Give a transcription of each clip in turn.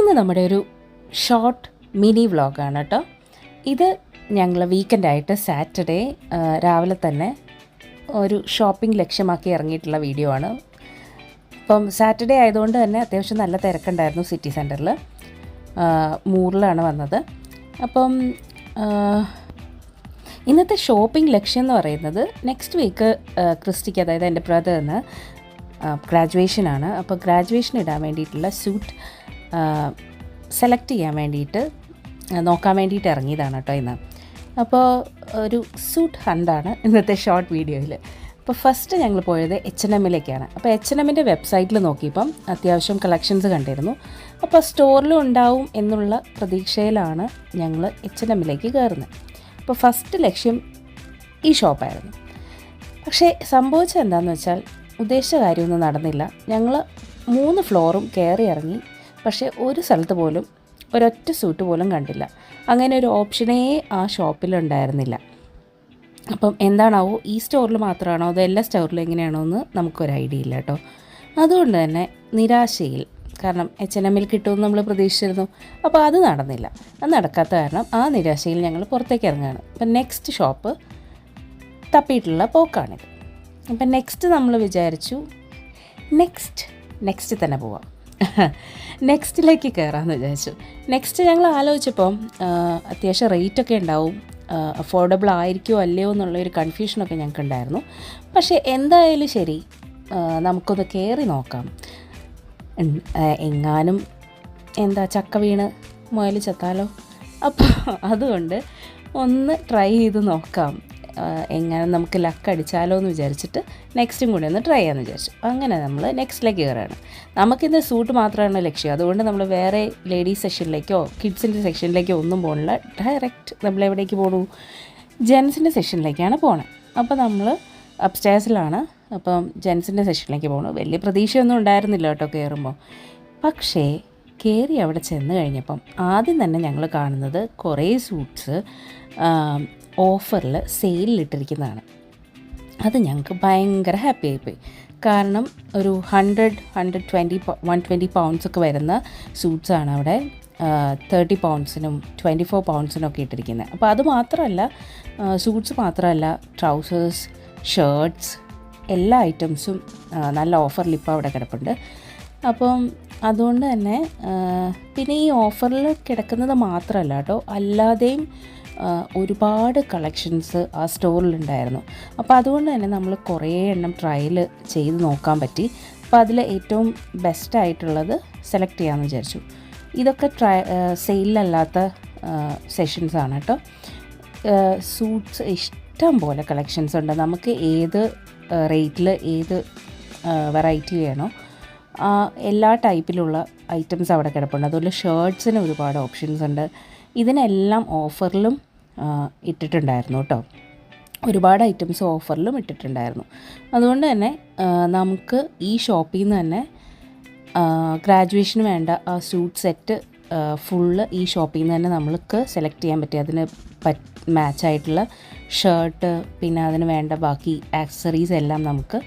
ഇന്ന് നമ്മുടെ ഒരു ഷോർട്ട് മിനി വ്ളോഗാണ് കേട്ടോ. ഇത് ഞങ്ങൾ വീക്കെൻഡായിട്ട് സാറ്റർഡേ രാവിലെ തന്നെ ഒരു ഷോപ്പിംഗ് ലക്ഷ്യമാക്കി ഇറങ്ങിയിട്ടുള്ള വീഡിയോ ആണ്. അപ്പം സാറ്റർഡേ ആയതുകൊണ്ട് തന്നെ അത്യാവശ്യം നല്ല തിരക്കുണ്ടായിരുന്നു സിറ്റി സെൻറ്ററിൽ. മൂറിലാണ് വന്നത്. അപ്പം ഇന്നത്തെ ഷോപ്പിംഗ് ലക്ഷ്യം എന്ന് പറയുന്നത് നെക്സ്റ്റ് വീക്ക് ക്രിസ്റ്റിക്ക്, അതായത് എൻ്റെ ബ്രദറിന് ഗ്രാജുവേഷനാണ്. അപ്പോൾ ഗ്രാജുവേഷൻ ഇടാൻ വേണ്ടിയിട്ടുള്ള സ്യൂട്ട് സെലക്ട് ചെയ്യാൻ വേണ്ടിയിട്ട് നോക്കാൻ വേണ്ടിയിട്ട് ഇറങ്ങിയതാണ് കേട്ടോ ഇന്ന്. അപ്പോൾ ഒരു സൂട്ട് ഹണ്ടാണ് ഇന്നത്തെ ഷോർട്ട് വീഡിയോയിൽ. അപ്പോൾ ഫസ്റ്റ് ഞങ്ങൾ പോയത് H&Mലേക്കാണ്. അപ്പോൾ H&Mൻ്റെ വെബ്സൈറ്റിൽ നോക്കിയപ്പം അത്യാവശ്യം കളക്ഷൻസ് കണ്ടിരുന്നു. അപ്പോൾ സ്റ്റോറിലും ഉണ്ടാവും എന്നുള്ള പ്രതീക്ഷയിലാണ് ഞങ്ങൾ H&Mലേക്ക് കയറുന്നത്. അപ്പോൾ ഫസ്റ്റ് ലക്ഷ്യം ഈ ഷോപ്പായിരുന്നു. പക്ഷേ സംഭവിച്ചത് എന്താണെന്ന് വെച്ചാൽ ഉദ്ദേശിച്ച കാര്യമൊന്നും നടന്നില്ല. ഞങ്ങൾ 3 ഫ്ലോറും കയറി ഇറങ്ങി, പക്ഷേ ഒരു സ്ഥലത്ത് പോലും ഒരൊറ്റ സൂട്ട് പോലും കണ്ടില്ല. അങ്ങനെ ഒരു ഓപ്ഷനേ ആ ഷോപ്പിലുണ്ടായിരുന്നില്ല. അപ്പം എന്താണാവോ, ഈ സ്റ്റോറിൽ മാത്രമാണോ അതോ എല്ലാ സ്റ്റോറിലും എങ്ങനെയാണോ എന്ന് നമുക്കൊരു ഐഡിയ ഇല്ല കേട്ടോ. അതുകൊണ്ട് തന്നെ നിരാശയിൽ, കാരണം H&Mൽ കിട്ടുമെന്ന് നമ്മൾ പ്രതീക്ഷിച്ചിരുന്നു. അപ്പോൾ അത് നടന്നില്ല. അത് നടക്കാത്ത കാരണം ആ നിരാശയിൽ ഞങ്ങൾ പുറത്തേക്ക് ഇറങ്ങുകയാണ്. അപ്പം നെക്സ്റ്റ് ഷോപ്പ് തപ്പിയിട്ടുള്ള പോക്കാണിത്. അപ്പം നെക്സ്റ്റ് നമ്മൾ വിചാരിച്ചു നെക്സ്റ്റ് തന്നെ പോവാം, നെക്സ്റ്റിലേക്ക് കയറാമെന്ന് വിചാരിച്ചു. നെക്സ്റ്റ് ഞങ്ങൾ ആലോചിച്ചപ്പം അത്യാവശ്യം റേറ്റൊക്കെ ഉണ്ടാവും, അഫോർഡബിൾ ആയിരിക്കുമോ അല്ലയോ എന്നുള്ളൊരു കൺഫ്യൂഷനൊക്കെ ഞങ്ങൾക്കുണ്ടായിരുന്നു. പക്ഷേ എന്തായാലും ശരി, നമുക്കൊന്ന് കയറി നോക്കാം. എങ്ങാനും ചക്ക വീണ് മുയൽ ചത്താലോ. അപ്പോൾ അതുകൊണ്ട് ഒന്ന് ട്രൈ ചെയ്ത് നോക്കാം, എങ്ങനെ നമുക്ക് ലക്ക് അടിച്ചാലോ എന്ന് വിചാരിച്ചിട്ട് നെക്സ്റ്റും കൂടി ഒന്ന് ട്രൈ ചെയ്യാമെന്ന് വിചാരിച്ചു. അങ്ങനെ നമ്മൾ നെക്സ്റ്റിലേക്ക് കയറുകയാണ്. നമുക്കിന്ന് സൂട്ട് മാത്രമാണ് ലക്ഷ്യം. അതുകൊണ്ട് നമ്മൾ വേറെ ലേഡീസ് സെക്ഷനിലേക്കോ കിഡ്സിൻ്റെ സെക്ഷനിലേക്കോ ഒന്നും പോകണില്ല. ഡയറക്റ്റ് നമ്മളെവിടേക്ക് പോകണു, ജെൻസിൻ്റെ സെക്ഷനിലേക്കാണ് പോകണത്. അപ്പോൾ നമ്മൾ അപ്സ്റ്റേഴ്സിലാണ്. അപ്പം ജെൻസിൻ്റെ സെക്ഷനിലേക്ക് പോകണം. വലിയ പ്രതീക്ഷയൊന്നും ഉണ്ടായിരുന്നില്ല കേട്ടോ കയറുമ്പോൾ. പക്ഷേ കയറി അവിടെ ചെന്ന് കഴിഞ്ഞപ്പം ആദ്യം തന്നെ ഞങ്ങൾ കാണുന്നത് കുറേ സൂട്ട്സ് ഓഫറിൽ സെയിലിട്ടിരിക്കുന്നതാണ്. അത് ഞങ്ങൾക്ക് ഭയങ്കര ഹാപ്പി ആയിപ്പോയി. കാരണം ഒരു 120 പൗണ്ട്സൊക്കെ വരുന്ന സൂട്ട്സാണ് അവിടെ 30 പൗണ്ട്സിനും 24 പൗണ്ട്സിനും ഒക്കെ ഇട്ടിരിക്കുന്നത്. അപ്പോൾ അത് മാത്രമല്ല, സൂട്ട്സ് മാത്രമല്ല, ട്രൗസേഴ്സ്, ഷർട്ട്സ്, എല്ലാ ഐറ്റംസും നല്ല ഓഫറിൽ ഇപ്പോൾ അവിടെ കിടപ്പുണ്ട്. അപ്പം അതുകൊണ്ട് തന്നെ പിന്നെ ഈ ഓഫറിൽ കിടക്കുന്നത് മാത്രമല്ല കേട്ടോ, അല്ലാതെയും ഒരുപാട് കളക്ഷൻസ് ആ സ്റ്റോറിലുണ്ടായിരുന്നു. അപ്പോൾ അതുകൊണ്ട് തന്നെ നമ്മൾ കുറേ എണ്ണം ട്രയൽ ചെയ്ത് നോക്കാൻ പറ്റി. അപ്പോൾ അതിൽ ഏറ്റവും ബെസ്റ്റായിട്ടുള്ളത് സെലക്ട് ചെയ്യാമെന്ന് വിചാരിച്ചു. ഇതൊക്കെ സെയിലല്ലാത്ത സെഷൻസാണ് കേട്ടോ. സൂട്ട്സ് ഇഷ്ടം പോലെ കളക്ഷൻസ് ഉണ്ട്. നമുക്ക് ഏത് റേറ്റിൽ ഏത് വെറൈറ്റി വേണോ എല്ലാ ടൈപ്പിലുള്ള ഐറ്റംസ് അവിടെ കിടപ്പുണ്ട്. അതുപോലെ ഷർട്ട്സിന് ഒരുപാട് ഓപ്ഷൻസ് ഉണ്ട്. ഇതിനെല്ലാം ഓഫറിലും ഇട്ടിട്ടുണ്ടായിരുന്നു കേട്ടോ. ഒരുപാട് ഐറ്റംസ് ഓഫറിലും ഇട്ടിട്ടുണ്ടായിരുന്നു. അതുകൊണ്ട് തന്നെ നമുക്ക് ഈ ഷോപ്പിൽ നിന്ന് തന്നെ ഗ്രാജുവേഷന് വേണ്ട ആ സ്യൂട്ട് സെറ്റ് ഫുള്ള് ഈ ഷോപ്പിൽ നിന്ന് തന്നെ നമ്മൾക്ക് സെലക്ട് ചെയ്യാൻ പറ്റി. അതിന് മാച്ചായിട്ടുള്ള ഷർട്ട്, പിന്നെ അതിന് വേണ്ട ബാക്കി ആക്സസറീസ് എല്ലാം നമുക്ക്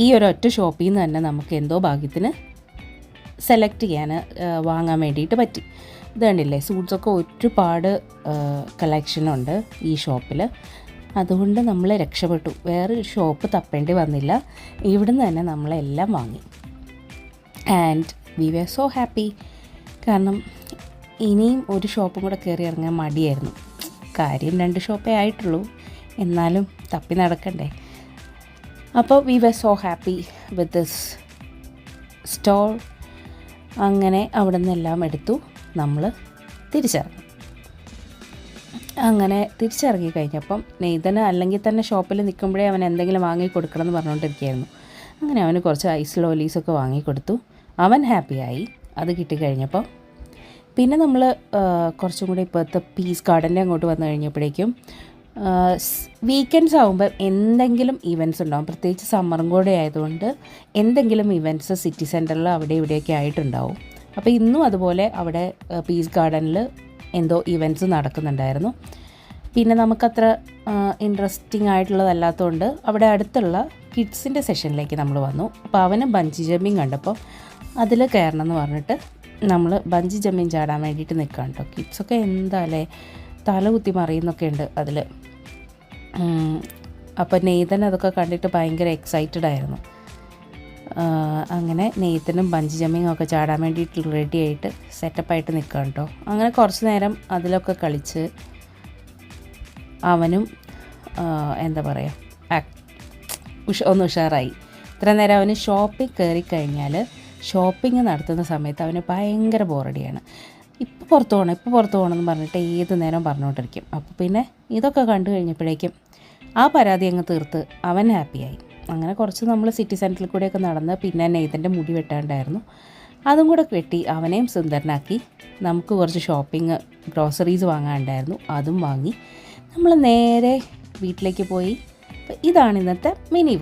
ഈ ഒരൊറ്റ ഷോപ്പിൽ നിന്ന് തന്നെ നമുക്ക് എന്തോ ഭാഗ്യത്തിന് സെലക്ട് ചെയ്യാൻ വാങ്ങാൻ വേണ്ടിയിട്ട് പറ്റി. ഇത് കണ്ടില്ലേ, സൂട്ട്സൊക്കെ ഒരുപാട് കളക്ഷനുണ്ട് ഈ ഷോപ്പിൽ. അതുകൊണ്ട് നമ്മൾ രക്ഷപ്പെട്ടു. വേറൊരു ഷോപ്പ് തപ്പേണ്ടി വന്നില്ല. ഇവിടുന്ന് തന്നെ നമ്മളെല്ലാം വാങ്ങി. And we were so happy. കാരണം ഇനിയും ഒരു ഷോപ്പും കൂടെ കയറി ഇറങ്ങാൻ മടിയായിരുന്നു. കാര്യം 2 ഷോപ്പേ ആയിട്ടുള്ളൂ, എന്നാലും തപ്പി നടക്കണ്ടേ. അപ്പോൾ we were so happy with this store. അങ്ങനെ അവിടെ നിന്നെല്ലാം എടുത്തു നമ്മൾ തിരിച്ചിറങ്ങി. അങ്ങനെ തിരിച്ചിറങ്ങി കഴിഞ്ഞപ്പം നെയ്തന് അല്ലെങ്കിൽ തന്നെ ഷോപ്പിൽ നിൽക്കുമ്പോഴേ അവൻ എന്തെങ്കിലും വാങ്ങി കൊടുക്കണം എന്ന് പറഞ്ഞുകൊണ്ടിരിക്കുകയായിരുന്നു. അങ്ങനെ അവന് കുറച്ച് ഐസ് ലോലീസൊക്കെ വാങ്ങിക്കൊടുത്തു. അവൻ ഹാപ്പിയായി. അത് കിട്ടിക്കഴിഞ്ഞപ്പം പിന്നെ നമ്മൾ കുറച്ചും കൂടി ഇപ്പോഴത്തെ പീസ് ഗാർഡൻ്റെ അങ്ങോട്ട് വന്നു കഴിഞ്ഞപ്പോഴേക്കും വീക്കെൻഡ്സ് ആകുമ്പോൾ എന്തെങ്കിലും ഇവൻറ്റ്സ് ഉണ്ടാകും. പ്രത്യേകിച്ച് സമ്മറും കൂടെ ആയതുകൊണ്ട് എന്തെങ്കിലും ഇവൻറ്റ്സ് സിറ്റി സെൻറ്ററിൽ അവിടെ ഇവിടെയൊക്കെ ആയിട്ടുണ്ടാവും. അപ്പോൾ ഇന്നും അതുപോലെ അവിടെ പീസ് ഗാർഡനിൽ എന്തോ ഇവൻറ്റ്സ് നടക്കുന്നുണ്ടായിരുന്നു. പിന്നെ നമുക്കത്ര ഇൻട്രസ്റ്റിംഗ് ആയിട്ടുള്ളതല്ലാത്തതുകൊണ്ട് അവിടെ അടുത്തുള്ള കിഡ്സിൻ്റെ സെഷനിലേക്ക് നമ്മൾ വന്നു. അപ്പോൾ അവന് ബഞ്ചി ജമ്പിങ് കണ്ടപ്പോൾ അതിൽ കയറണം എന്ന് പറഞ്ഞിട്ട് നമ്മൾ ബഞ്ചി ജമ്പിങ് ചാടാൻ വേണ്ടിയിട്ട് നിൽക്കാം കേട്ടോ. കിഡ്സൊക്കെ എന്താല്ലേ തല കുത്തി മറിയുന്നൊക്കെ ഉണ്ട് അതിൽ. അപ്പോൾ നെയ്തൻ അതൊക്കെ കണ്ടിട്ട് ഭയങ്കര എക്സൈറ്റഡ് ആയിരുന്നു. അങ്ങനെ നെയ്തനും ബഞ്ചി ജമ്പിങ് ഒക്കെ ചാടാൻ വേണ്ടിയിട്ട് റെഡി ആയിട്ട് സെറ്റപ്പായിട്ട് നിൽക്കാം കേട്ടോ. അങ്ങനെ കുറച്ച് നേരം അതിലൊക്കെ കളിച്ച് അവനും എന്താ പറയുക ഒന്ന് ഉഷാറായി. ഇത്ര നേരം അവന് ഷോപ്പിംഗ് കയറിക്കഴിഞ്ഞാൽ ഷോപ്പിംഗ് നടത്തുന്ന സമയത്ത് അവന് ഭയങ്കര ബോറടിയാണ്. ഇപ്പോൾ പുറത്ത് പോകണം എന്ന് പറഞ്ഞിട്ട് ഏത് നേരം പറഞ്ഞുകൊണ്ടിരിക്കും. അപ്പോൾ പിന്നെ ഇതൊക്കെ കണ്ടു കഴിഞ്ഞപ്പോഴേക്കും ആ പരാതി അങ്ങ് തീർത്ത് അവൻ ഹാപ്പിയായി. അങ്ങനെ കുറച്ച് നമ്മൾ സിറ്റി സെൻറ്ററിൽ കൂടെയൊക്കെ നടന്ന് പിന്നെ നെയ്തൻ്റെ മുടി വെട്ടാണ്ടായിരുന്നു, അതും കൂടെ വെട്ടി അവനെയും സുന്ദരനാക്കി. നമുക്ക് കുറച്ച് ഷോപ്പിംഗ് ഗ്രോസറീസ് വാങ്ങാനുണ്ടായിരുന്നു, അതും വാങ്ങി നമ്മൾ നേരെ വീട്ടിലേക്ക് പോയി. ഇതാണ് ഇന്നത്തെ മിനി വ്ളോഗ്.